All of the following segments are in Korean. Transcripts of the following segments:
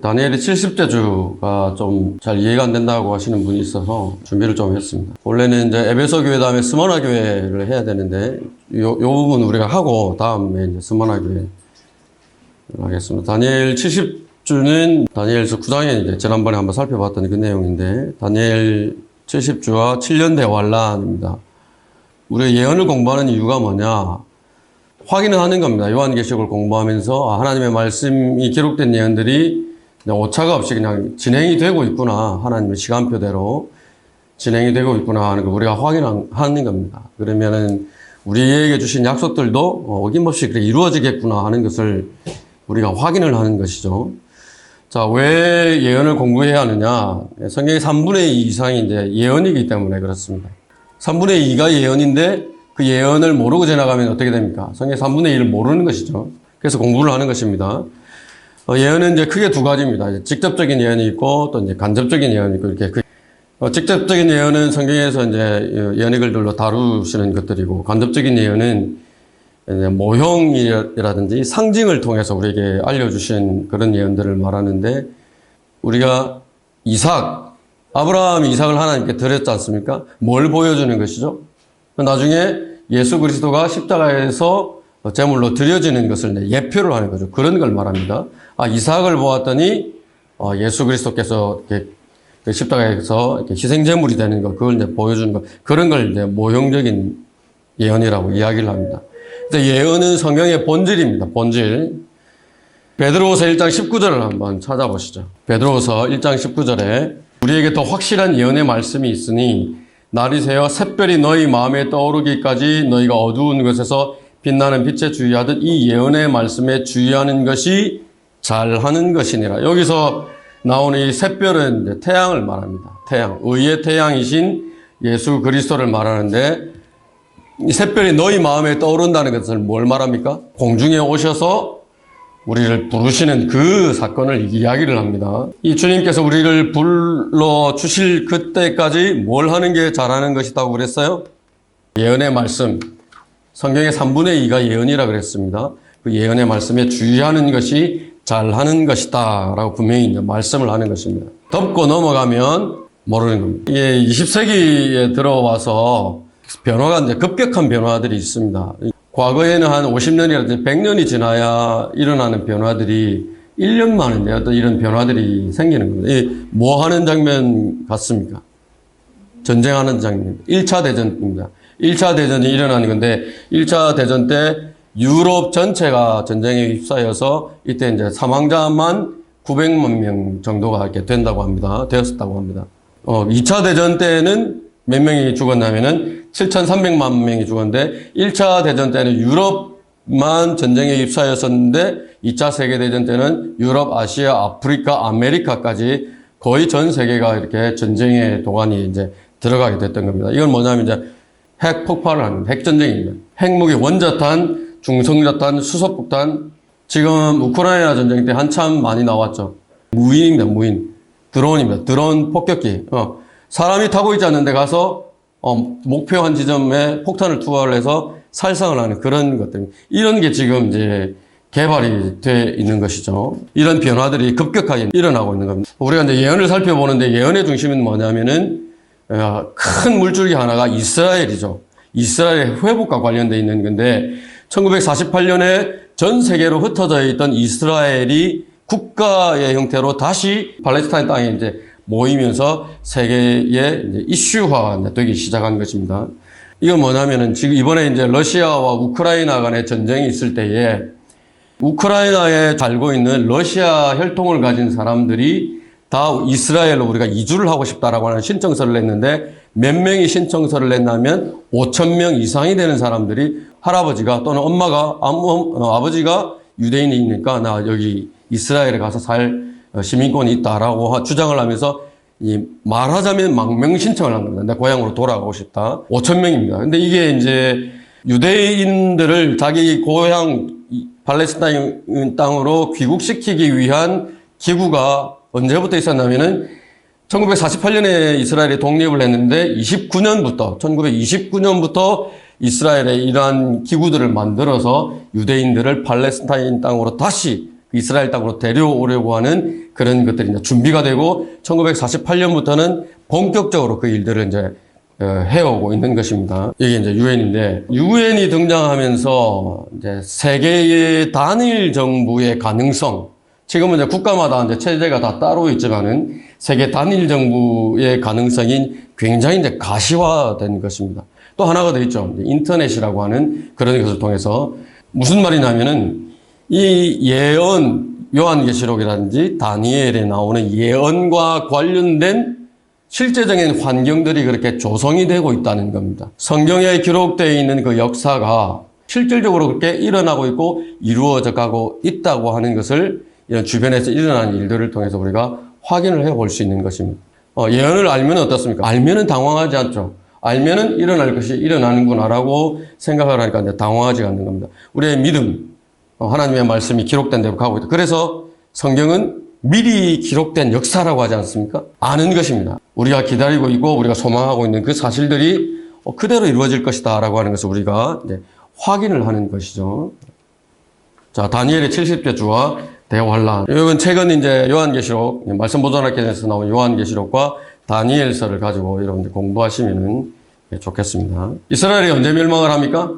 다니엘의 70제주가 좀 잘 이해가 안 된다고 하시는 분이 있어서 준비를 좀 했습니다. 원래는 이제 에베소 교회 다음에 스모나 교회를 해야 되는데 요 부분 우리가 하고 다음에 이제 스모나 교회 하겠습니다. 다니엘 70주는 다니엘서 9장에 이제 지난번에 한번 살펴봤던 그 내용인데 다니엘 70주와 7년 대환란입니다. 우리가 예언을 공부하는 이유가 뭐냐? 확인을 하는 겁니다. 요한계시록을 공부하면서 하나님의 말씀이 기록된 예언들이 오차가 없이 그냥 진행이 되고 있구나. 하나님의 시간표대로 진행이 되고 있구나 하는 걸 우리가 확인하는 겁니다. 그러면은 우리에게 주신 약속들도 어김없이 그렇게 이루어지겠구나 하는 것을 우리가 확인을 하는 것이죠. 자, 왜 예언을 공부해야 하느냐? 성경의 3분의 2 이상이 이제 예언이기 때문에 그렇습니다. 3분의 2가 예언인데 그 예언을 모르고 지나가면 어떻게 됩니까? 성경의 3분의 1을 모르는 것이죠. 그래서 공부를 하는 것입니다. 예언은 이제 크게 두 가지입니다. 직접적인 예언이 있고 또 이제 간접적인 예언이 있고 이렇게 직접적인 예언은 성경에서 이제 예언의 글들로 다루시는 것들이고 간접적인 예언은 이제 모형이라든지 상징을 통해서 우리에게 알려주신 그런 예언들을 말하는데 우리가 아브라함이 이삭을 하나님께 드렸지 않습니까? 뭘 보여주는 것이죠? 나중에 예수 그리스도가 십자가에서 제물로 드려지는 것을 예표를 하는 거죠. 그런 걸 말합니다. 이삭을 보았더니 예수 그리스도께서 이렇게 십자가에서 이렇게 희생제물이 되는 것, 그걸 이제 보여주는 것, 그런 걸 이제 모형적인 예언이라고 이야기를 합니다. 예언은 성경의 본질입니다. 본질. 베드로후서 1장 19절을 한번 찾아보시죠. 베드로후서 1장 19절에 우리에게 더 확실한 예언의 말씀이 있으니 날이 새어 샛별이 너희 마음에 떠오르기까지 너희가 어두운 것에서 빛나는 빛에 주의하듯 이 예언의 말씀에 주의하는 것이 잘하는 것이니라. 여기서 나오는 이 샛별은 태양을 말합니다. 태양, 의의 태양이신 예수 그리스도를 말하는데 이 샛별이 너희 마음에 떠오른다는 것을 뭘 말합니까? 공중에 오셔서 우리를 부르시는 그 사건을 이야기를 합니다. 이 주님께서 우리를 불러주실 그때까지 뭘 하는 게 잘하는 것이라고 그랬어요? 예언의 말씀. 성경의 3분의 2가 예언이라 그랬습니다. 그 예언의 말씀에 주의하는 것이 잘하는 것이다 라고 분명히 이제 말씀을 하는 것입니다. 덮고 넘어가면 모르는 겁니다. 이게 20세기에 들어와서 변화가 이제 급격한 변화들이 있습니다. 과거에는 한 50년이라든지 100년이 지나야 일어나는 변화들이 1년 만에 어떤 이런 변화들이 생기는 겁니다. 뭐 하는 장면 같습니까? 전쟁하는 장면. 1차 대전입니다. 1차 대전이 일어나는 건데 1차 대전 때 유럽 전체가 전쟁에 휩싸여서 이때 이제 사망자만 900만 명 정도가 이렇게 되었었다고 합니다. 2차 대전 때는 몇 명이 죽었냐면은 7,300만 명이 죽었는데 1차 대전 때는 유럽만 전쟁에 휩싸였었는데 2차 세계대전 때는 유럽, 아시아, 아프리카, 아메리카까지 거의 전 세계가 이렇게 전쟁의 도가니에 이제 들어가게 됐던 겁니다. 이건 뭐냐면 이제 핵 폭발을 하는 핵전쟁입니다. 핵무기, 원자탄, 중성자탄, 수소폭탄. 지금 우크라이나 전쟁 때 한참 많이 나왔죠. 무인입니다, 무인. 드론입니다. 드론 폭격기. 사람이 타고 있지 않는 데 가서 목표한 지점에 폭탄을 투하를 해서 살상을 하는 그런 것들. 이런 게 지금 이제 개발이 돼 있는 것이죠. 이런 변화들이 급격하게 일어나고 있는 겁니다. 우리가 이제 예언을 살펴보는데 예언의 중심은 뭐냐면은 큰 물줄기 하나가 이스라엘이죠. 이스라엘의 회복과 관련되어 있는 건데 1948년에 전 세계로 흩어져 있던 이스라엘이 국가의 형태로 다시 팔레스타인 땅에 이제 모이면서 세계의 이제 이슈화가 되기 시작한 것입니다. 이건 뭐냐면은 지금 이번에 이제 러시아와 우크라이나 간의 전쟁이 있을 때에 우크라이나에 살고 있는 러시아 혈통을 가진 사람들이 다 이스라엘로 우리가 이주를 하고 싶다라고 하는 신청서를 냈는데 몇 명이 신청서를 냈냐면 5,000명 이상이 되는 사람들이 할아버지가 또는 아버지가 유대인이니까 나 여기 이스라엘에 가서 살 시민권이 있다라고 주장을 하면서 말하자면 망명 신청을 한 겁니다. 내 고향으로 돌아가고 싶다. 5,000명입니다. 근데 이게 이제 유대인들을 자기 고향 팔레스타인 땅으로 귀국시키기 위한 기구가 언제부터 있었냐면은 1948년에 이스라엘이 독립을 했는데 1929년부터 이스라엘에 이러한 기구들을 만들어서 유대인들을 팔레스타인 땅으로 다시 이스라엘 땅으로 데려오려고 하는 그런 것들이 이제 준비가 되고 1948년부터는 본격적으로 그 일들을 이제 해오고 있는 것입니다. 이게 이제 유엔인데, 유엔이 등장하면서 이제 세계의 단일 정부의 가능성, 지금은 이제 국가마다 이제 체제가 다 따로 있지만은 세계 단일 정부의 가능성이 굉장히 이제 가시화된 것입니다. 또 하나가 더 있죠. 인터넷이라고 하는 그런 것을 통해서 무슨 말이냐면은 이 예언, 요한계시록이라든지 다니엘에 나오는 예언과 관련된 실제적인 환경들이 그렇게 조성이 되고 있다는 겁니다. 성경에 기록되어 있는 그 역사가 실질적으로 그렇게 일어나고 있고 이루어져 가고 있다고 하는 것을 이런 주변에서 일어나는 일들을 통해서 우리가 확인을 해볼 수 있는 것입니다. 예언을 알면 어떻습니까? 알면은 당황하지 않죠. 알면은 일어날 것이 일어나는구나라고 생각을 하니까 이제 당황하지 않는 겁니다. 우리의 믿음, 하나님의 말씀이 기록된 대로 가고 있다. 그래서 성경은 미리 기록된 역사라고 하지 않습니까? 아는 것입니다. 우리가 기다리고 있고 우리가 소망하고 있는 그 사실들이 그대로 이루어질 것이다 라고 하는 것을 우리가 이제 확인을 하는 것이죠. 자, 다니엘의 70개 주와 대환란. 이건 최근 이제 요한계시록, 말씀 보존학교에서 나온 요한계시록과 다니엘서를 가지고 여러분들 공부하시면 좋겠습니다. 이스라엘이 언제 멸망을 합니까?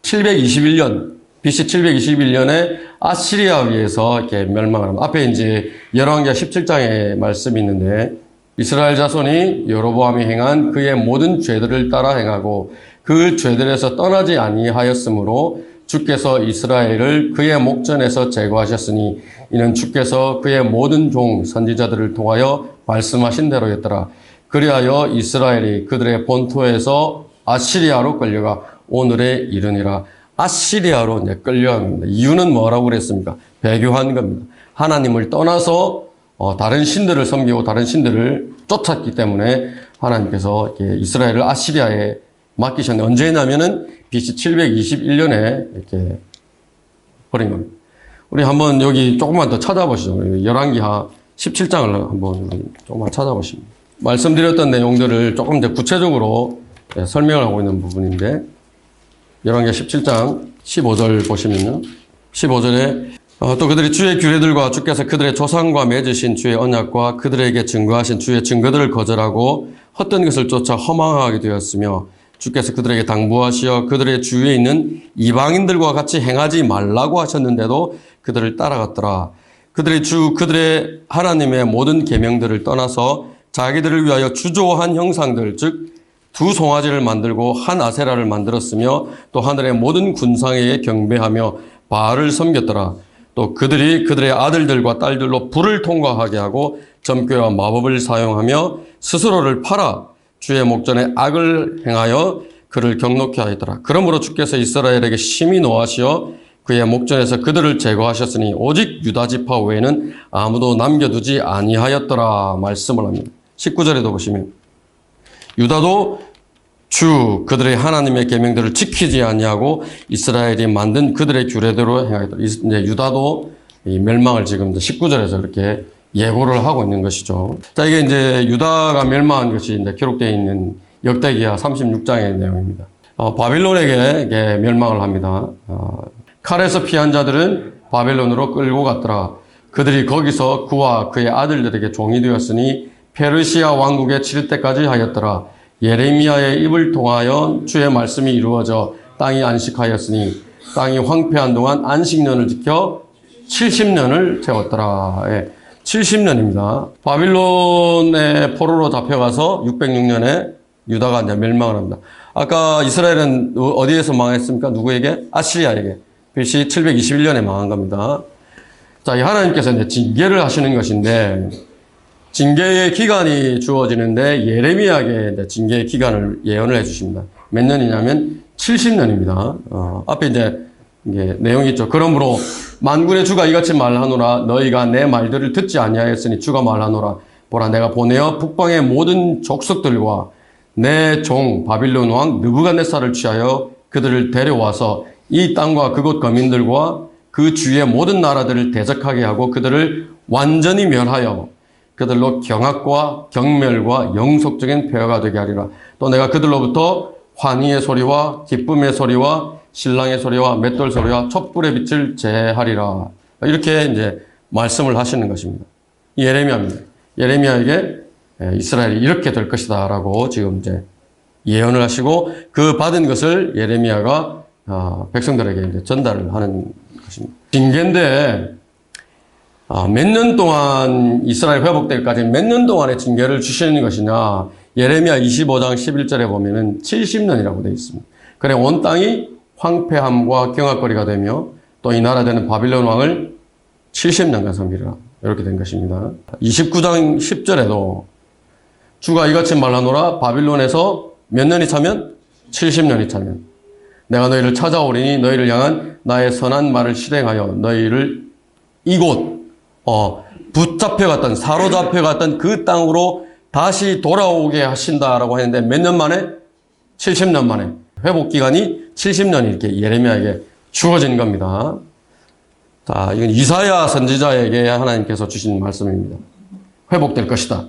721년, BC 721년에 아시리아에 의해서 이렇게 멸망을 합니다. 앞에 이제 열왕기하 17장에 말씀이 있는데, 이스라엘 자손이 여로보암이 행한 그의 모든 죄들을 따라 행하고 그 죄들에서 떠나지 아니하였으므로 주께서 이스라엘을 그의 목전에서 제거하셨으니 이는 주께서 그의 모든 종 선지자들을 통하여 말씀하신 대로였더라. 그리하여 이스라엘이 그들의 본토에서 아시리아로 끌려가 오늘에 이르니라. 아시리아로 이제 끌려간 겁니다. 이유는 뭐라고 그랬습니까? 배교한 겁니다. 하나님을 떠나서 다른 신들을 섬기고 다른 신들을 쫓았기 때문에 하나님께서 이스라엘을 아시리아에 맡기셨는데, 언제 했냐면은 BC 721년에 이렇게 버린 겁니다. 우리 한번 여기 조금만 더 찾아보시죠. 열왕기하 17장을 한번 조금만 찾아보십니다. 말씀드렸던 내용들을 조금 이제 구체적으로 설명을 하고 있는 부분인데, 열왕기하 17장 15절 보시면요. 15절에 또 그들이 주의 규례들과 주께서 그들의 조상과 맺으신 주의 언약과 그들에게 증거하신 주의 증거들을 거절하고 헛된 것을 쫓아 허망하게 되었으며 주께서 그들에게 당부하시어 그들의 주위에 있는 이방인들과 같이 행하지 말라고 하셨는데도 그들을 따라갔더라. 그들의 하나님의 모든 계명들을 떠나서 자기들을 위하여 주조한 형상들, 즉 두 송아지를 만들고 한 아세라를 만들었으며 또 하늘의 모든 군상에게 경배하며 바알을 섬겼더라. 또 그들이 그들의 아들들과 딸들로 불을 통과하게 하고 점괘와 마법을 사용하며 스스로를 팔아 주의 목전에 악을 행하여 그를 경노케 하였더라. 그러므로 주께서 이스라엘에게 심히 노하시어 그의 목전에서 그들을 제거하셨으니 오직 유다 지파 외에는 아무도 남겨두지 아니하였더라 말씀을 합니다. 19절에도 보시면 유다도 그들의 하나님의 계명들을 지키지 아니하고 이스라엘이 만든 그들의 규례대로 행하였더라. 이제 유다도 이 멸망을 지금 19절에서 그렇게 예고를 하고 있는 것이죠. 자, 이게 이제 유다가 멸망한 것이 이제 기록되어 있는 역대기하 36장의 내용입니다. 바빌론에게 멸망을 합니다. 칼에서 피한 자들은 바벨론으로 끌고 갔더라. 그들이 거기서 그와 그의 아들들에게 종이 되었으니 페르시아 왕국에 치를 때까지 하였더라. 예레미야의 입을 통하여 주의 말씀이 이루어져 땅이 안식하였으니 땅이 황폐한 동안 안식년을 지켜 70년을 채웠더라. 70년입니다. 바빌론의 포로로 잡혀가서 606년에 유다가 이제 멸망을 합니다. 아까 이스라엘은 어디에서 망했습니까? 누구에게? 아시리아에게. BC 721년에 망한 겁니다. 자, 하나님께서 이제 징계를 하시는 것인데, 징계의 기간이 주어지는데 예레미야에게 이제 징계의 기간을 예언을 해주십니다. 몇 년이냐면 70년입니다. 앞에 이제 내용이 있죠. 그러므로 만군의 주가 이같이 말하노라. 너희가 내 말들을 듣지 아니하였으니 주가 말하노라. 보라, 내가 보내어 북방의 모든 족속들과 내 종 바빌론 왕 느부갓네살을 취하여 그들을 데려와서 이 땅과 그곳 거민들과 그 주위의 모든 나라들을 대적하게 하고 그들을 완전히 멸하여 그들로 경악과 경멸과 영속적인 폐허가 되게 하리라. 또 내가 그들로부터 환희의 소리와 기쁨의 소리와 신랑의 소리와 맷돌 소리와 촛불의 빛을 제하리라. 이렇게 이제 말씀을 하시는 것입니다. 예레미야입니다. 예레미야에게 이스라엘이 이렇게 될 것이다 라고 지금 이제 예언을 하시고 그 받은 것을 예레미야가 백성들에게 이제 전달을 하는 것입니다. 징계인데 몇 년 동안 이스라엘 회복되기까지 몇 년 동안의 징계를 주시는 것이냐. 예레미야 25장 11절에 보면은 70년이라고 되어 있습니다. 그래 온 땅이 황폐함과 경악거리가 되며 또 이 나라 되는 바빌론 왕을 70년간 섬기리라. 이렇게 된 것입니다. 29장 10절에도 주가 이같이 말하노라. 바빌론에서 몇 년이 차면? 70년이 차면 내가 너희를 찾아오리니 너희를 향한 나의 선한 말을 실행하여 너희를 이곳 붙잡혀갔던 사로잡혀갔던 그 땅으로 다시 돌아오게 하신다라고 했는데 몇 년 만에? 70년 만에. 회복기간이 70년이 이렇게 예레미야에게 주어진 겁니다. 자, 이건 이사야 선지자에게 하나님께서 주신 말씀입니다. 회복될 것이다.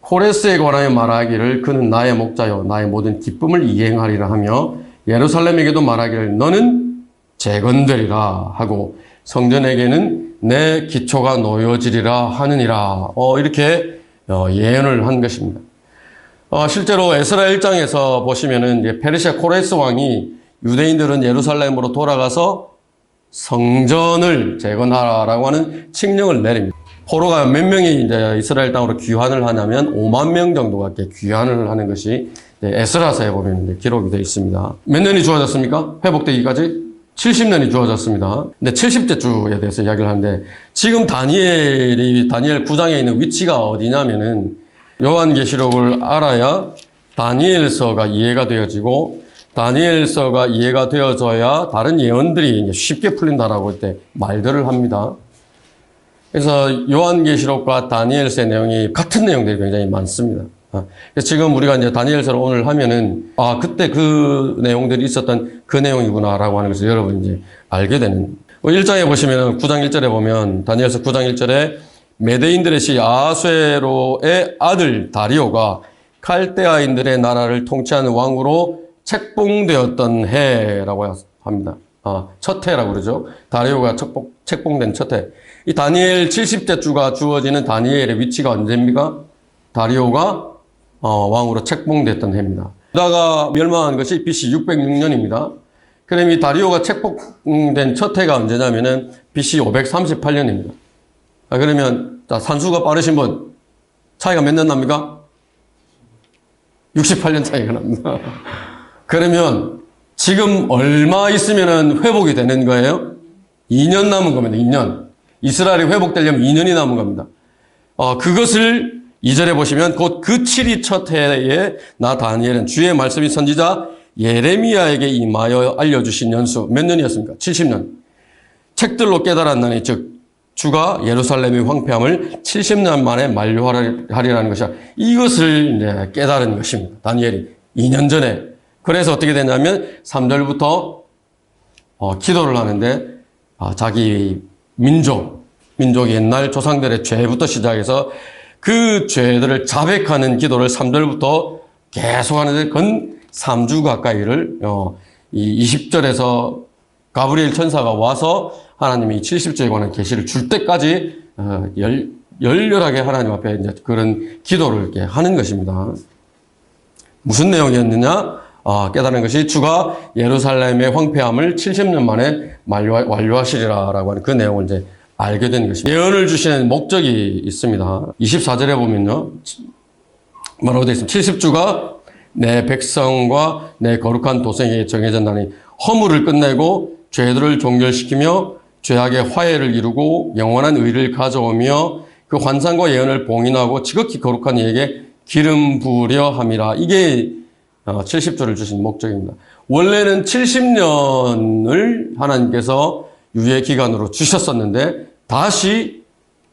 코레스에 관하여 말하기를 그는 나의 목자요 나의 모든 기쁨을 이행하리라 하며 예루살렘에게도 말하기를 너는 재건되리라 하고 성전에게는 내 기초가 놓여지리라 하느니라. 이렇게 예언을 한 것입니다. 실제로 에스라 1장에서 보시면은 이제 페르시아 코레스 왕이 유대인들은 예루살렘으로 돌아가서 성전을 재건하라고 하는 칙령을 내립니다. 포로가 몇 명이 이제 이스라엘 땅으로 귀환을 하냐면 5만 명 정도가 이렇게 귀환을 하는 것이 에스라서에 보면 이제 기록이 되어 있습니다. 몇 년이 주어졌습니까? 회복되기까지 70년이 주어졌습니다. 근데 70째 주에 대해서 이야기를 하는데 지금 다니엘 9장에 있는 위치가 어디냐면은 요한계시록을 알아야 다니엘서가 이해가 되어지고 다니엘서가 이해가 되어져야 다른 예언들이 이제 쉽게 풀린다라고 이때 말들을 합니다. 그래서 요한계시록과 다니엘서의 내용이 같은 내용들이 굉장히 많습니다. 지금 우리가 이제 다니엘서를 오늘 하면은 그때 그 내용들이 있었던 그 내용이구나라고 하는 것을 여러분 이제 알게 되는. 1장에 보시면 9장 1절에 보면 다니엘서 9장 1절에 메대인들의 시 아수에로의 아들 다리오가 칼데아인들의 나라를 통치하는 왕으로 책봉되었던 해라고 합니다. 첫 해라고 그러죠. 다리오가 책봉된 첫 해. 이 다니엘 70째 주가 주어지는 다니엘의 위치가 언제입니까? 다리오가 왕으로 책봉됐던 해입니다. 유다가 멸망한 것이 BC 606년입니다. 그럼 이 다리오가 책봉된 첫 해가 언제냐면은 BC 538년입니다. 그러면 산수가 빠르신 분 차이가 몇 년 납니까? 68년 차이가 납니다. 그러면 지금 얼마 있으면은 회복이 되는 거예요? 2년 남은 겁니다. 2년. 이스라엘이 회복되려면 2년이 남은 겁니다. 그것을 2절에 보시면 곧 그 7위 첫 해에 나 다니엘은 주의 말씀이 선지자 예레미야에게 임하여 알려주신 연수 몇 년이었습니까? 70년. 책들로 깨달았나니 즉 주가 예루살렘의 황폐함을 70년 만에 만료하리라는 것이야. 이것을 이제 깨달은 것입니다. 다니엘이 2년 전에. 그래서 어떻게 되냐면 3절부터 기도를 하는데 자기 민족이 옛날 조상들의 죄부터 시작해서 그 죄들을 자백하는 기도를 3절부터 계속 하는데 건 3주 가까이를 이 20절에서 가브리엘 천사가 와서 하나님이 70주에 관한 계시를 줄 때까지 열렬하게 하나님 앞에 이제 그런 기도를 이렇게 하는 것입니다. 무슨 내용이었느냐? 깨달은 것이 주가 예루살렘의 황폐함을 70년 만에 완료하시리라라고 하는 그 내용을 이제 알게 된 것입니다. 예언을 주시는 목적이 있습니다. 24절에 보면요. 뭐라고 되어 있습니다. 70주가 내 백성과 내 거룩한 도생에게 정해졌나니 허물을 끝내고 죄들을 종결시키며 죄악의 화해를 이루고 영원한 의를 가져오며 그 환상과 예언을 봉인하고 지극히 거룩한 이에게 기름 부으려 함이라. 이게 70주를 주신 목적입니다. 원래는 70년을 하나님께서 유예 기간으로 주셨었는데 다시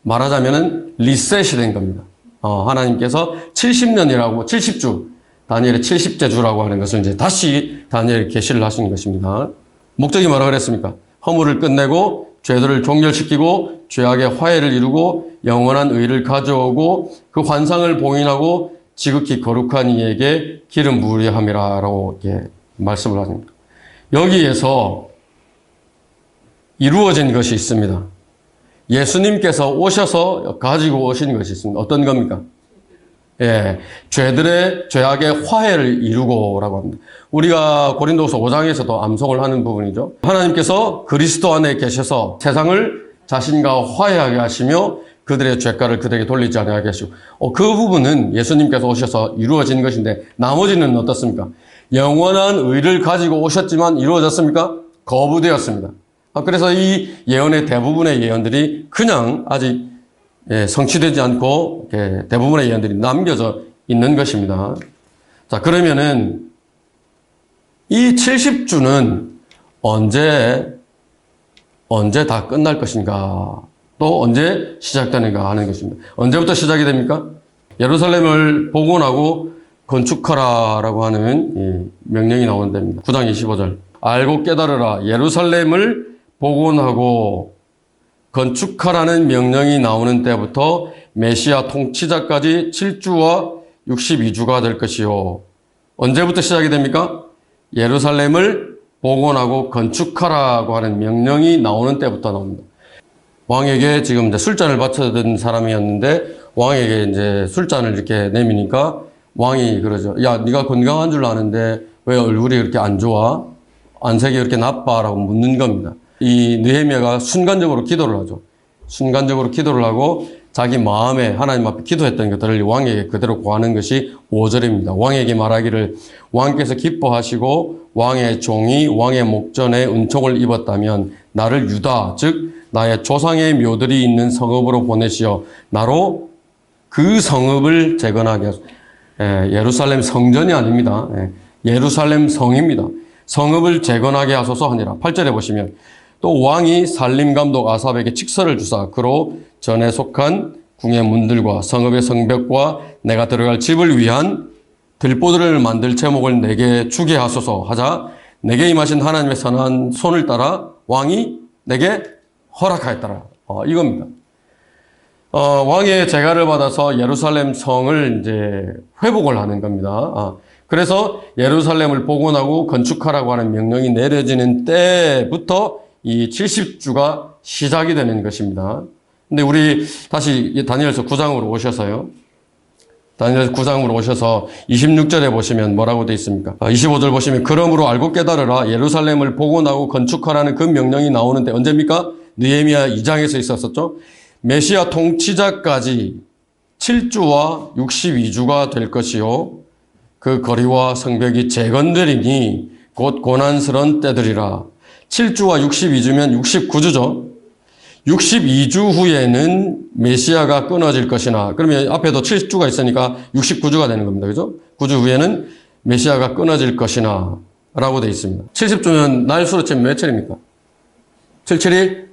말하자면은 리셋이 된 겁니다. 하나님께서 70년이라고 70주 다니엘의 70째 주라고 하는 것을 이제 다시 다니엘이 계시를 하신 것입니다. 목적이 뭐라고 그랬습니까? 허물을 끝내고 죄들을 종결시키고 죄악의 화해를 이루고 영원한 의를 가져오고 그 환상을 봉인하고 지극히 거룩한 이에게 기름 부으려 함이라고 이렇게 말씀을 하십니다. 여기에서 이루어진 것이 있습니다. 예수님께서 오셔서 가지고 오신 것이 있습니다. 어떤 겁니까? 예, 죄악의 화해를 이루고라고 합니다. 우리가 고린도서 5장에서도 암송을 하는 부분이죠. 하나님께서 그리스도 안에 계셔서 세상을 자신과 화해하게 하시며 그들의 죄가를 그들에게 돌리지 않게 하시고, 그 부분은 예수님께서 오셔서 이루어진 것인데, 나머지는 어떻습니까? 영원한 의를 가지고 오셨지만 이루어졌습니까? 거부되었습니다. 그래서 이 예언의 대부분의 예언들이 그냥 아직 성취되지 않고 대부분의 예언들이 남겨져 있는 것입니다. 자, 그러면은 이 70주는 언제 다 끝날 것인가? 또 언제 시작되는가 하는 것입니다. 언제부터 시작이 됩니까? 예루살렘을 복원하고 건축하라라고 하는 명령이 나오는 데입니다. 9장 25절. 알고 깨달으라. 예루살렘을 복원하고 건축하라는 명령이 나오는 때부터 메시아 통치자까지 7주와 62주가 될 것이요. 언제부터 시작이 됩니까? 예루살렘을 복원하고 건축하라고 하는 명령이 나오는 때부터 나옵니다. 왕에게 지금 이제 술잔을 바쳐든 사람이었는데 왕에게 이제 술잔을 이렇게 내미니까 왕이 그러죠. 야, 네가 건강한 줄 아는데 왜 얼굴이 그렇게 안 좋아? 안색이 그렇게 나빠라고 묻는 겁니다. 이 느헤미야가 순간적으로 기도를 하죠. 순간적으로 기도를 하고 자기 마음에 하나님 앞에 기도했던 것들을 왕에게 그대로 고하는 것이 5절입니다. 왕에게 말하기를 왕께서 기뻐하시고 왕의 종이 왕의 목전에 은총을 입었다면 나를 유다 즉 나의 조상의 묘들이 있는 성읍으로 보내시어 나로 그 성읍을 재건하게 하소서. 예루살렘 성전이 아닙니다. 예루살렘 성입니다. 성읍을 재건하게 하소서 하니라. 8절에 보시면 또 왕이 살림감독 아삽에게 칙서를 주사 그로 전에 속한 궁의 문들과 성읍의 성벽과 내가 들어갈 집을 위한 들보들을 만들 제목을 내게 주게 하소서 하자 내게 임하신 하나님의 선한 손을 따라 왕이 내게 허락하였더라. 이겁니다. 왕의 제가를 받아서 예루살렘 성을 이제 회복을 하는 겁니다. 그래서 예루살렘을 복원하고 건축하라고 하는 명령이 내려지는 때부터 이 70주가 시작이 되는 것입니다. 근데 우리 다시 다니엘서 9장으로 오셔서요. 다니엘서 9장으로 오셔서 26절에 보시면 뭐라고 되어 있습니까? 25절 보시면 그러므로 알고 깨달으라 예루살렘을 복원하고 건축하라는 그 명령이 나오는데 언제입니까? 느헤미야 2장에서 있었었죠. 메시아 통치자까지 7주와 62주가 될 것이요. 그 거리와 성벽이 재건되리니 곧 고난스러운 때들이라. 7주와 62주면 69주죠. 62주 후에는 메시아가 끊어질 것이나 그러면 앞에도 7주가 있으니까 69주가 되는 겁니다. 그죠? 9주 후에는 메시아가 끊어질 것이나 라고 되어 있습니다. 70주면 날수로 치면 몇 철입니까? 77이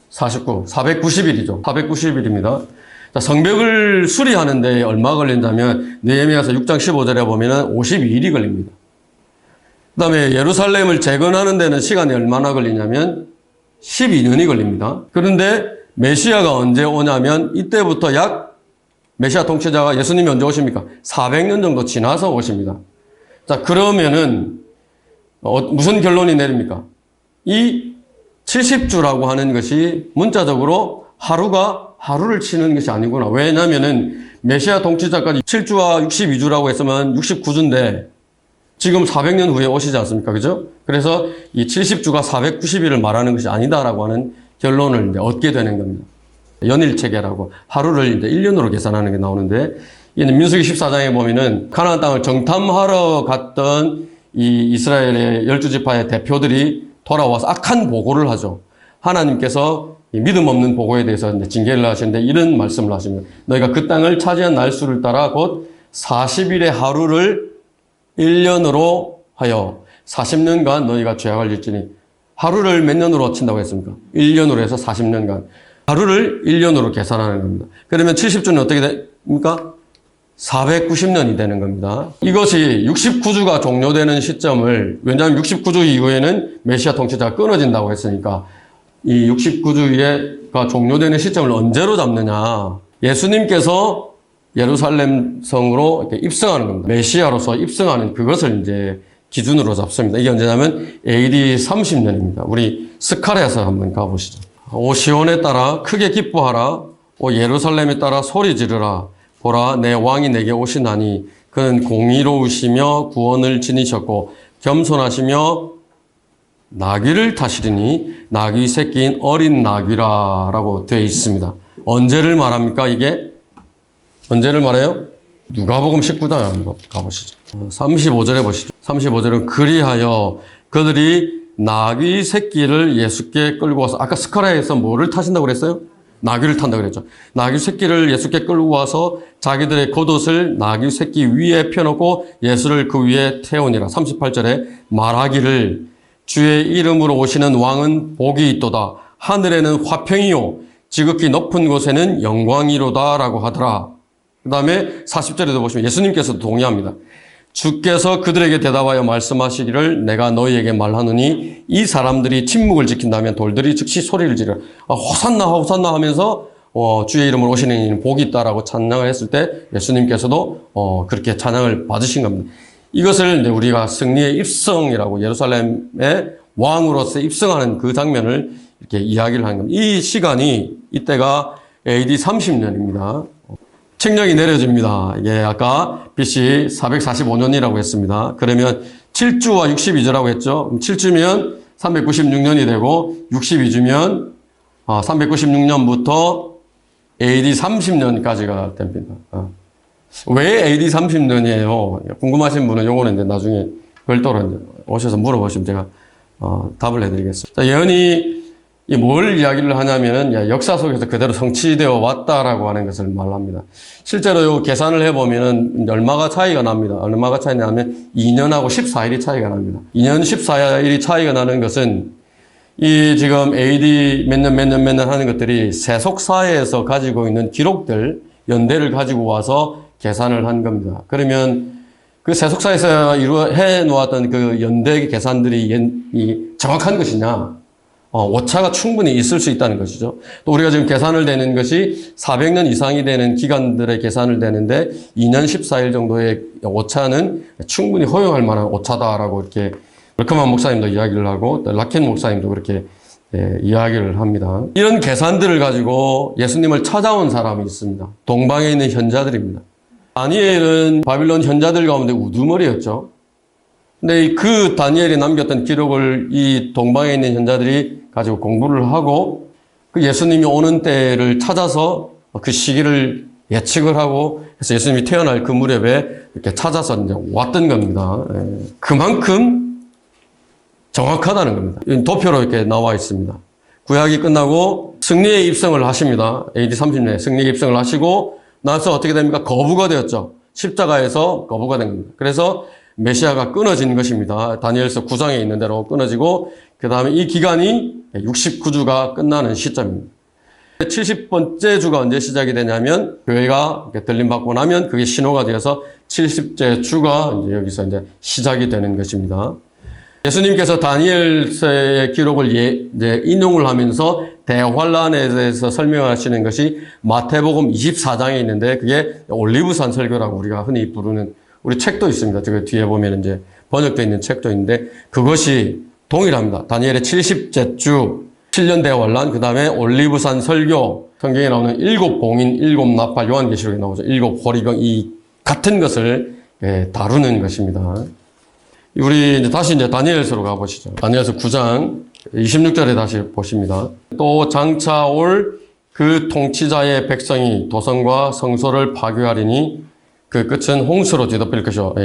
49, 490일이죠. 490일입니다. 자, 성벽을 수리하는데 얼마 걸린다면 느헤미야서 6장 15절에 보면은 52일이 걸립니다. 그 다음에 예루살렘을 재건하는 데는 시간이 얼마나 걸리냐면 12년이 걸립니다. 그런데 메시아가 언제 오냐면 이때부터 메시아 통치자가 예수님이 언제 오십니까? 400년 정도 지나서 오십니다. 자, 그러면은 무슨 결론이 내립니까? 이 70주라고 하는 것이 문자적으로 하루를 치는 것이 아니구나. 왜냐면은 메시아 통치자까지 7주와 62주라고 했으면 69주인데 지금 400년 후에 오시지 않습니까? 그죠? 그래서 이 70주가 490일을 말하는 것이 아니다라고 하는 결론을 이제 얻게 되는 겁니다. 연일체계라고 하루를 이제 1년으로 계산하는 게 나오는데 이는 민수기 14장에 보면은 가나안 땅을 정탐하러 갔던 이 이스라엘의 12지파의 대표들이 돌아와서 악한 보고를 하죠. 하나님께서 이 믿음 없는 보고에 대해서 이제 징계를 하시는데 이런 말씀을 하십니다. 너희가 그 땅을 차지한 날수를 따라 곧 40일의 하루를 1년으로 하여 40년간 너희가 죄악을 짓지니 하루를 몇 년으로 친다고 했습니까? 1년으로 해서 40년간 하루를 1년으로 계산하는 겁니다. 그러면 70주는 어떻게 됩니까? 490년이 되는 겁니다. 이것이 69주가 종료되는 시점을 왜냐하면 69주 이후에는 메시아 통치자가 끊어진다고 했으니까 이 69주가 종료되는 시점을 언제로 잡느냐. 예수님께서 예루살렘 성으로 이렇게 입성하는 겁니다. 메시아로서 입성하는 그것을 이제 기준으로 잡습니다. 이게 언제냐면 AD 30년입니다. 우리 스카랴서 한번 가보시죠. 오 시온에 따라 크게 기뻐하라. 오 예루살렘에 따라 소리 지르라. 보라 내 왕이 내게 오시나니 그는 공의로우시며 구원을 지니셨고 겸손하시며 나귀를 타시리니 나귀 새끼인 어린 나귀라 라고 되어 있습니다. 언제를 말합니까? 이게 언제를 말해요? 누가복음 19장 한번 가보시죠. 35절에 보시죠. 35절은 그리하여 그들이 나귀 새끼를 예수께 끌고 와서 아까 스가랴에서 뭐를 타신다고 그랬어요? 나귀를 탄다고 그랬죠. 나귀 새끼를 예수께 끌고 와서 자기들의 겉옷을 나귀 새끼 위에 펴놓고 예수를 그 위에 태우니라. 38절에 말하기를 주의 이름으로 오시는 왕은 복이 있도다. 하늘에는 화평이요 지극히 높은 곳에는 영광이로다 라고 하더라. 그 다음에 40절에도 보시면 예수님께서도 동의합니다. 주께서 그들에게 대답하여 말씀하시기를 내가 너희에게 말하노니 이 사람들이 침묵을 지킨다면 돌들이 즉시 소리를 지르라. 호산나 호산나 하면서 주의 이름으로 오시는 이는 복이 있다라고 찬양을 했을 때 예수님께서도 그렇게 찬양을 받으신 겁니다. 이것을 우리가 승리의 입성이라고 예루살렘의 왕으로서 입성하는 그 장면을 이렇게 이야기를 하는 겁니다. 이 시간이 이때가 AD 30년입니다. 책령이 내려집니다. 이게 아까 BC 445년이라고 했습니다. 그러면 7주와 62주라고 했죠. 7주면 396년이 되고 62주면 396년부터 AD 30년까지가 됩니다. 왜 AD 30년이에요? 궁금하신 분은 요거는 이제 나중에 별도로 이제 오셔서 물어보시면 제가 답을 해드리겠습니다. 예언이 뭘 이야기를 하냐면은 역사 속에서 그대로 성취되어 왔다라고 하는 것을 말합니다. 실제로 요 계산을 해보면은 얼마가 차이가 납니다. 얼마가 차이 나면 2년하고 14일이 차이가 납니다. 2년 14일이 차이가 나는 것은 이 지금 AD 몇 년 하는 것들이 세속사에서 가지고 있는 기록들, 연대를 가지고 와서 계산을 한 겁니다. 그러면 그 세속사에서 해 놓았던 그 연대 계산들이 정확한 것이냐? 오차가 충분히 있을 수 있다는 것이죠. 또 우리가 지금 계산을 되는 것이 400년 이상이 되는 기간들의 계산을 되는데 2년 14일 정도의 오차는 충분히 허용할 만한 오차다라고 이렇게 웰커만 목사님도 이야기를 하고 또 라켄 목사님도 그렇게 이야기를 합니다. 이런 계산들을 가지고 예수님을 찾아온 사람이 있습니다. 동방에 있는 현자들입니다. 다니엘은 바빌론 현자들 가운데 우두머리였죠. 근데 그 다니엘이 남겼던 기록을 이 동방에 있는 현자들이 가지고 공부를 하고 그 예수님이 오는 때를 찾아서 그 시기를 예측을 하고 그래서 예수님이 태어날 그 무렵에 이렇게 찾아서 이제 왔던 겁니다. 그만큼 정확하다는 겁니다. 도표로 이렇게 나와 있습니다. 구약이 끝나고 승리의 입성을 하십니다. AD 30년에 승리의 입성을 하시고 나서 어떻게 됩니까? 거부가 되었죠. 십자가에서 거부가 된 겁니다. 그래서 메시아가 끊어진 것입니다. 다니엘서 9장에 있는 대로 끊어지고 그 다음에 이 기간이 69주가 끝나는 시점입니다. 70번째 주가 언제 시작이 되냐면 교회가 들림받고 나면 그게 신호가 되어서 70째 주가 이제 여기서 이제 시작이 되는 것입니다. 예수님께서 다니엘서의 기록을 이제 인용을 하면서 대환란에 대해서 설명하시는 것이 마태복음 24장에 있는데 그게 올리브산 설교라고 우리가 흔히 부르는 우리 책도 있습니다. 저 뒤에 보면 이제 번역되어 있는 책도 있는데 그것이 동일합니다. 다니엘의 70째 주, 7년 대환란, 그 다음에 올리브산 설교, 성경에 나오는 7봉인, 7나팔, 요한계시록에 나오죠. 7호리경, 이 같은 것을 다루는 것입니다. 우리 이제 다시 이제 다니엘서로 가보시죠. 다니엘서 9장 26절에 다시 보십니다. 또 장차 올 그 통치자의 백성이 도성과 성소를 파괴하리니 그 끝은 홍수로 뒤덮일 것이요.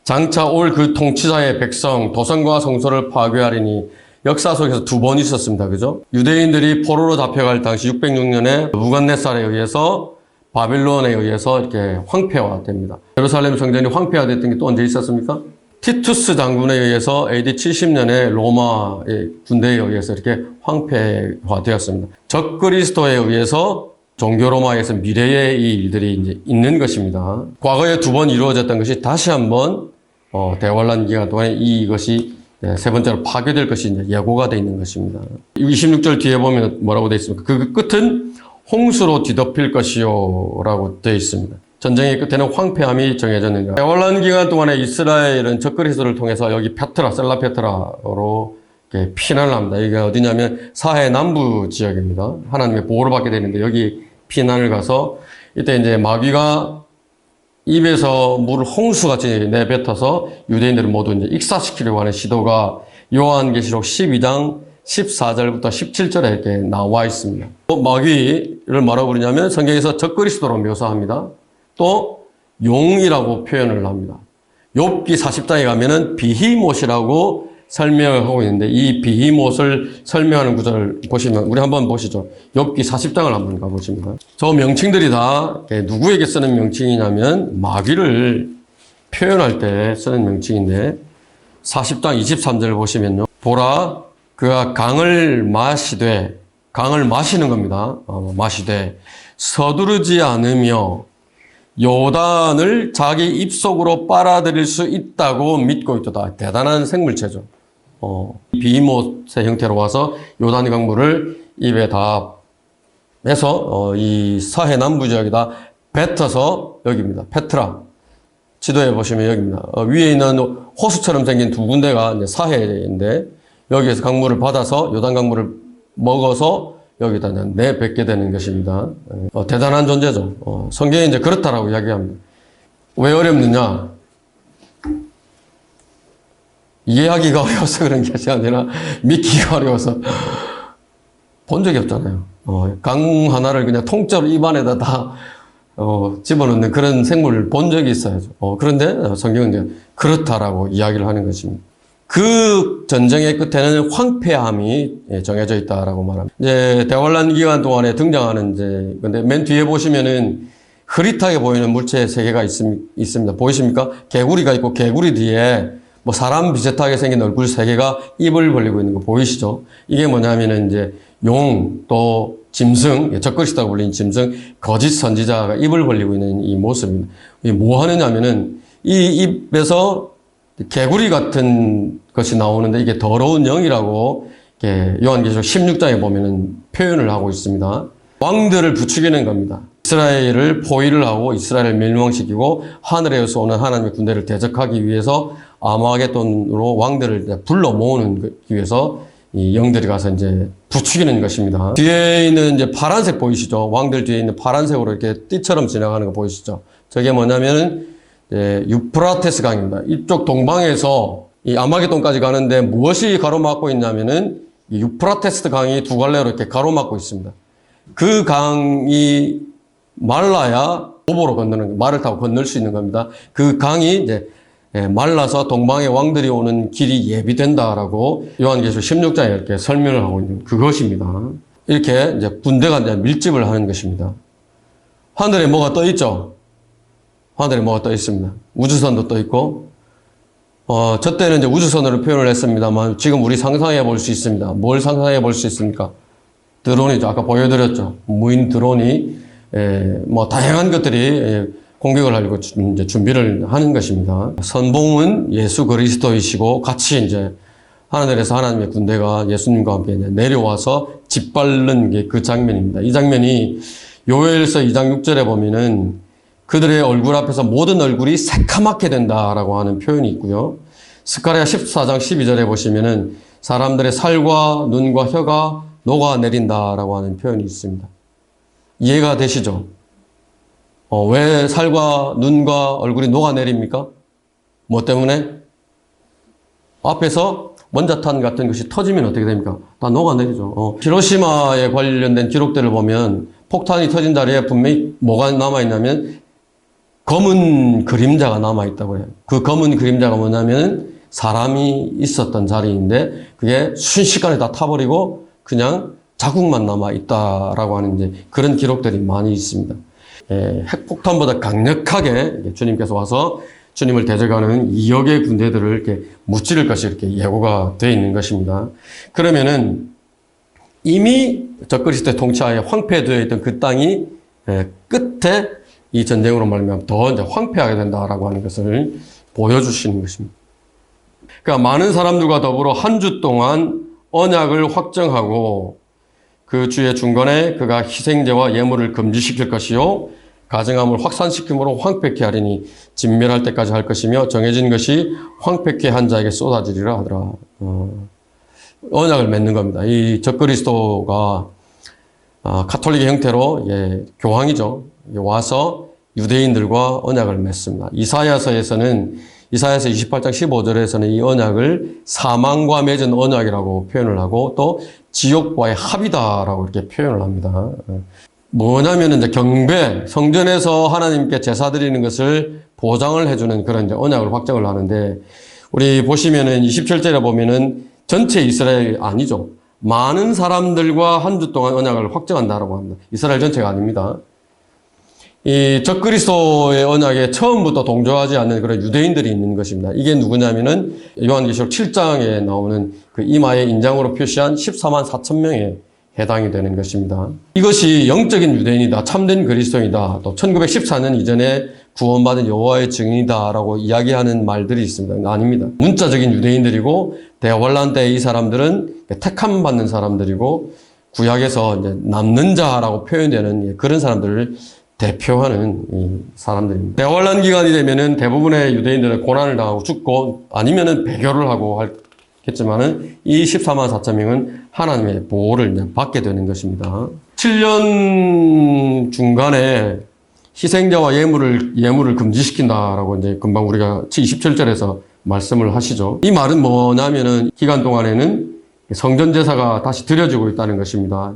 장차 올 그 통치자의 백성, 도성과 성소를 파괴하리니 역사 속에서 두 번 있었습니다. 그죠? 유대인들이 포로로 잡혀갈 당시 606년에 무갓네살에 의해서 바빌론에 의해서 이렇게 황폐화됩니다. 예루살렘 성전이 황폐화됐던 게 또 언제 있었습니까? 티투스 장군에 의해서 AD 70년에 로마의 군대에 의해서 이렇게 황폐화되었습니다. 적그리스도에 의해서 종교 로마에서 미래의 이 일들이 이제 있는 것입니다. 과거에 두 번 이루어졌던 것이 다시 한번 대환란 기간 동안에 이것이 세 번째로 파괴될 것이 이제 예고가 되어 있는 것입니다. 26절 뒤에 보면 뭐라고 되어 있습니까? 그 끝은 홍수로 뒤덮일 것이요 라고 되어 있습니다. 전쟁의 끝에는 황폐함이 정해졌는가. 대환란 기간 동안에 이스라엘은 적그리스도를 통해서 여기 페트라, 셀라 페트라로 피난을 합니다. 이게 어디냐면 사해 남부 지역입니다. 하나님의 보호를 받게 되는데 여기 피난을 가서 이때 이제 마귀가 입에서 물을 홍수같이 내뱉어서 유대인들을 모두 이제 익사시키려고 하는 시도가 요한계시록 12장 14절부터 17절에 이렇게 나와 있습니다. 또 마귀를 뭐라고 부르냐면 성경에서 적그리스도로 묘사합니다. 또 용이라고 표현을 합니다. 욥기 40장에 가면은 비히못이라고 설명을 하고 있는데 이 비히못을 설명하는 구절을 보시면 우리 한번 보시죠. 욥기 40장을 한번 가보십니다. 저 명칭들이 다 누구에게 쓰는 명칭이냐면 마귀를 표현할 때 쓰는 명칭인데 40장 23절을 보시면요. 보라 그가 강을 마시되 강을 마시는 겁니다. 마시되 서두르지 않으며 요단을 자기 입속으로 빨아들일 수 있다고 믿고 있도다. 대단한 생물체죠. 비히못의 형태로 와서 요단 강물을 입에 다 빼서 이 사해 남부 지역에다 뱉어서 여기입니다. 페트라. 지도에 보시면 여기입니다. 위에 있는 호수처럼 생긴 두 군데가 이제 사해인데 여기에서 강물을 받아서 요단 강물을 먹어서 여기다 내뱉게 되는 것입니다. 대단한 존재죠. 성경에 이제 그렇다라고 이야기합니다. 왜 어렵느냐? 이해하기가 어려워서 그런 것이 아니라 믿기가 어려워서 본 적이 없잖아요. 강 하나를 그냥 통째로 입안에다 다 집어넣는 그런 생물을 본 적이 있어야죠. 그런데 성경은 이제 그렇다라고 이야기를 하는 것입니다. 그 전쟁의 끝에는 황폐함이 정해져 있다라고 말합니다. 이제 대환란 기간 동안에 등장하는 이제 근데 맨 뒤에 보시면은 흐릿하게 보이는 물체의 세 개가 있습니다. 보이십니까? 개구리가 있고 개구리 뒤에 뭐 사람 비슷하게 생긴 얼굴 세 개가 입을 벌리고 있는 거 보이시죠? 이게 뭐냐면은 이제 용 또 짐승, 적그리스도라고 불리는 짐승, 거짓 선지자가 입을 벌리고 있는 이 모습입니다. 이게 뭐 하느냐면은 이 입에서 개구리 같은 것이 나오는데 이게 더러운 영이라고 요한계시록 16장에 보면은 표현을 하고 있습니다. 왕들을 부추기는 겁니다. 이스라엘을 포위를 하고 이스라엘을 멸망시키고 하늘에서 오는 하나님의 군대를 대적하기 위해서 아마겟돈으로 왕들을 불러 모으는 위해서 이 영들이 가서 이제 부추기는 것입니다. 뒤에 있는 이제 파란색 보이시죠? 왕들 뒤에 있는 파란색으로 이렇게 띠처럼 지나가는 거 보이시죠? 저게 뭐냐면은 유프라테스 강입니다. 이쪽 동방에서 이 아마겟돈까지 가는데 무엇이 가로막고 있냐면은 이 유프라테스 강이 두 갈래로 이렇게 가로막고 있습니다. 그 강이 말라야 도보로 건너는 말을 타고 건널 수 있는 겁니다. 그 강이 이제 말라서 동방의 왕들이 오는 길이 예비된다라고 요한계시록 16장에 이렇게 설명을 하고 있는 그것입니다. 이렇게 이제 군대가 이제 밀집을 하는 것입니다. 하늘에 뭐가 떠 있죠? 하늘에 뭐가 떠 있습니다. 우주선도 떠 있고, 저 때는 이제 우주선으로 표현을 했습니다만 지금 우리 상상해 볼 수 있습니다. 뭘 상상해 볼 수 있습니까? 드론이죠. 아까 보여드렸죠. 무인 드론이, 뭐 다양한 것들이 공격을 하려고 이제 준비를 하는 것입니다. 선봉은 예수 그리스도이시고 같이 이제 하늘에서 하나님의 군대가 예수님과 함께 이제 내려와서 짓밟는 게 그 장면입니다. 이 장면이 요엘서 2장 6절에 보면은 그들의 얼굴 앞에서 모든 얼굴이 새카맣게 된다라고 하는 표현이 있고요. 스가랴 14장 12절에 보시면은 사람들의 살과 눈과 혀가 녹아내린다라고 하는 표현이 있습니다. 이해가 되시죠? 왜 살과 눈과 얼굴이 녹아내립니까? 뭐 때문에? 앞에서 원자탄 같은 것이 터지면 어떻게 됩니까? 다 녹아내리죠. 히로시마에 관련된 기록들을 보면 폭탄이 터진 자리에 분명히 뭐가 남아있냐면 검은 그림자가 남아있다고 해요. 그 검은 그림자가 뭐냐면 사람이 있었던 자리인데 그게 순식간에 다 타버리고 그냥 자국만 남아있다라고 하는 이제 그런 기록들이 많이 있습니다. 핵폭탄보다 강력하게 주님께서 와서 주님을 대적하는 2억의 군대들을 이렇게 무찌를 것이 이렇게 예고가 되어 있는 것입니다. 그러면은 이미 적그리스도의 통치하에 황폐되어 있던 그 땅이 끝에 이 전쟁으로 말미암아 더 이제 황폐하게 된다라고 하는 것을 보여주시는 것입니다. 그러니까 많은 사람들과 더불어 한 주 동안 언약을 확정하고 그 주의 중간에 그가 희생제와 예물을 금지시킬 것이요 가증함을 확산시킴으로 황폐케 하리니 진멸할 때까지 할 것이며 정해진 것이 황폐케 한 자에게 쏟아지리라 하더라. 언약을 맺는 겁니다. 이 적그리스도가 카톨릭의 형태로 교황이죠. 와서 유대인들과 언약을 맺습니다. 이사야서에서는 이사야서 28장 15절에서는 이 언약을 사망과 맺은 언약이라고 표현을 하고 또 지옥과의 합이다라고 이렇게 표현을 합니다. 뭐냐면은 이제 경배, 성전에서 하나님께 제사 드리는 것을 보장을 해주는 그런 이제 언약을 확정을 하는데, 우리 보시면은 27절에 보면은 전체 이스라엘이 아니죠. 많은 사람들과 한 주 동안 언약을 확정한다라고 합니다. 이스라엘 전체가 아닙니다. 이 적그리스도의 언약에 처음부터 동조하지 않는 그런 유대인들이 있는 것입니다. 이게 누구냐면은 요한계시록 7장에 나오는 그 이마의 인장으로 표시한 14만 4천 명에 해당이 되는 것입니다. 이것이 영적인 유대인이다, 참된 그리스도인이다, 또 1914년 이전에 구원받은 여호와의 증인이다라고 이야기하는 말들이 있습니다. 아닙니다. 문자적인 유대인들이고, 대환란 때 이 사람들은 택함 받는 사람들이고, 구약에서 이제 남는 자라고 표현되는 그런 사람들을 대표하는 이 사람들입니다. 대환란 기간이 되면은 대부분의 유대인들은 고난을 당하고 죽고, 아니면은 배교를 하고 겠지만은 이 14만 4천 명은 하나님의 보호를 이제 받게 되는 것입니다. 7년 중간에 희생자와 예물을 금지시킨다라고 이제 금방 우리가 27절에서 말씀을 하시죠. 이 말은 뭐냐면은 기간 동안에는 성전 제사가 다시 드려지고 있다는 것입니다.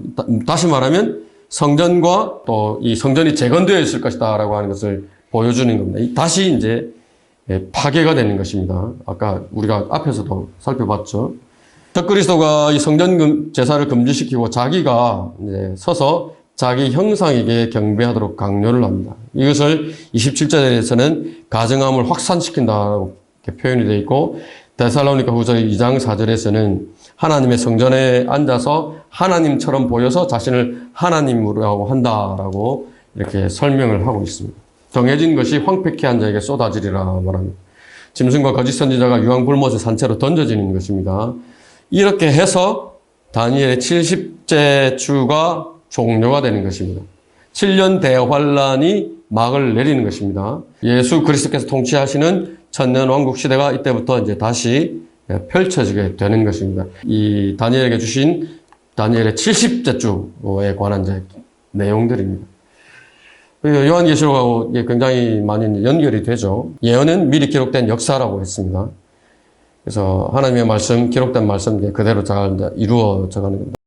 다시 말하면 성전과 또 이 성전이 재건되어 있을 것이다라고 하는 것을 보여주는 겁니다. 다시 이제 파괴가 되는 것입니다. 아까 우리가 앞에서도 살펴봤죠. 적그리스도가 이 성전 제사를 금지시키고 자기가 이제 서서 자기 형상에게 경배하도록 강요를 합니다. 이것을 27절에서는 가증함을 확산시킨다라고 이렇게 표현이 되어 있고, 데살로니가 후서 2장 4절에서는 하나님의 성전에 앉아서 하나님처럼 보여서 자신을 하나님으로 한다라고 이렇게 설명을 하고 있습니다. 정해진 것이 황폐케 한 자에게 쏟아지리라 말합니다. 짐승과 거짓 선지자가 유황불못의 산채로 던져지는 것입니다. 이렇게 해서 다니엘의 70째 주가 종료가 되는 것입니다. 7년 대환란이 막을 내리는 것입니다. 예수 그리스도께서 통치하시는 천년왕국 시대가 이때부터 이제 다시 펼쳐지게 되는 것입니다. 이 다니엘에게 주신 다니엘의 70째 주에 관한 이제 내용들입니다. 요한계시록하고 굉장히 많이 연결이 되죠. 예언은 미리 기록된 역사라고 했습니다. 그래서 하나님의 말씀, 기록된 말씀 그대로 잘 이루어져 가는 겁니다.